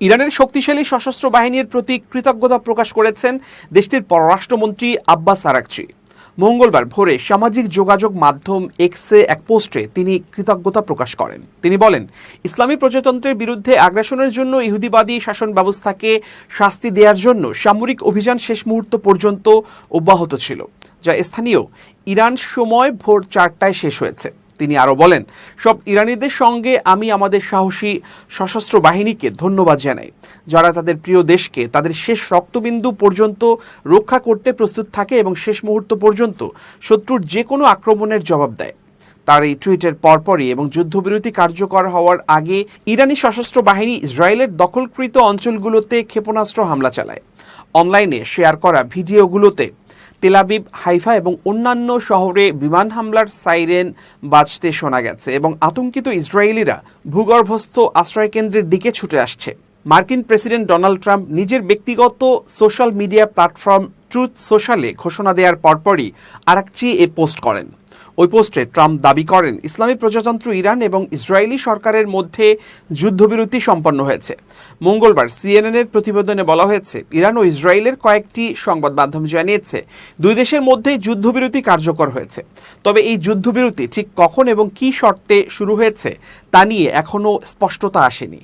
ইরানের শক্তিশালী সশস্ত্র বাহিনীর প্রতি কৃতজ্ঞতা প্রকাশ করেছেন দেশটির পররাষ্ট্রমন্ত্রী আব্বাস আরাকচি। মঙ্গলবার ভোরে সামাজিক যোগাযোগ মাধ্যম এক্সে এক পোস্টে তিনি কৃতজ্ঞতা প্রকাশ করেন। তিনি বলেন, ইসলামী প্রজাতন্ত্রের বিরুদ্ধে আগ্রাসনের জন্য ইহুদিবাদী শাসন ব্যবস্থাকে শাস্তি দেওয়ার জন্য সামরিক অভিযান শেষ মুহূর্ত পর্যন্ত অব্যাহত ছিল, যা স্থানীয় ইরান সময় ভোর 4টায় শেষ হয়েছে। তিনি আরও বলেন, সব ইরানিদের সঙ্গে আমি আমাদের সাহসী সশস্ত্র বাহিনীকে ধন্যবাদ জানাই, যারা তাদের প্রিয় দেশকে তাদের শেষ রক্তবিন্দু পর্যন্ত রক্ষা করতে প্রস্তুত থাকে এবং শেষ মুহূর্ত পর্যন্ত শত্রুর যে কোনো আক্রমণের জবাব দেয়। তার এই টুইটের পরপরই এবং যুদ্ধবিরতি কার্যকর হওয়ার আগে ইরানি সশস্ত্র বাহিনী ইসরায়েলের দখলকৃত অঞ্চলগুলোতে ক্ষেপণাস্ত্র হামলা চালায়। অনলাইনে শেয়ার করা ভিডিওগুলোতে তেল আবিব, হাইফা এবং অন্যান্য শহরে বিমান হামলার সাইরেন বাজতে শোনা গেছে এবং আতঙ্কিত ইসরায়েলিরা ভূগর্ভস্থ আশ্রয়কেন্দ্রের দিকে ছুটে আসছে। মার্কিন প্রেসিডেন্ট ডোনাল্ড ট্রাম্প নিজের ব্যক্তিগত সোশ্যাল মিডিয়া প্ল্যাটফর্ম ট্রুথ সোশ্যালে ঘোষণা দেওয়ার পরপরই আরাকচি এ পোস্ট করেন। ওই পোস্টে ট্রাম্প দাবি করেন, ইসলামী প্রজাতন্ত্র ইরান এবং ইসরায়েলি সরকারের মধ্যে যুদ্ধবিরতি সম্পন্ন হয়েছে। মঙ্গলবার সিএনএনের প্রতিবেদনে বলা হয়েছে, ইরান ও ইসরায়েলের কয়েকটি সংবাদ মাধ্যম জানিয়েছে দুই দেশের মধ্যেই যুদ্ধবিরতি কার্যকর হয়েছে। তবে এই যুদ্ধবিরতি ঠিক কখন এবং কী শর্তে শুরু হয়েছে তা নিয়ে এখনও স্পষ্টতা আসেনি।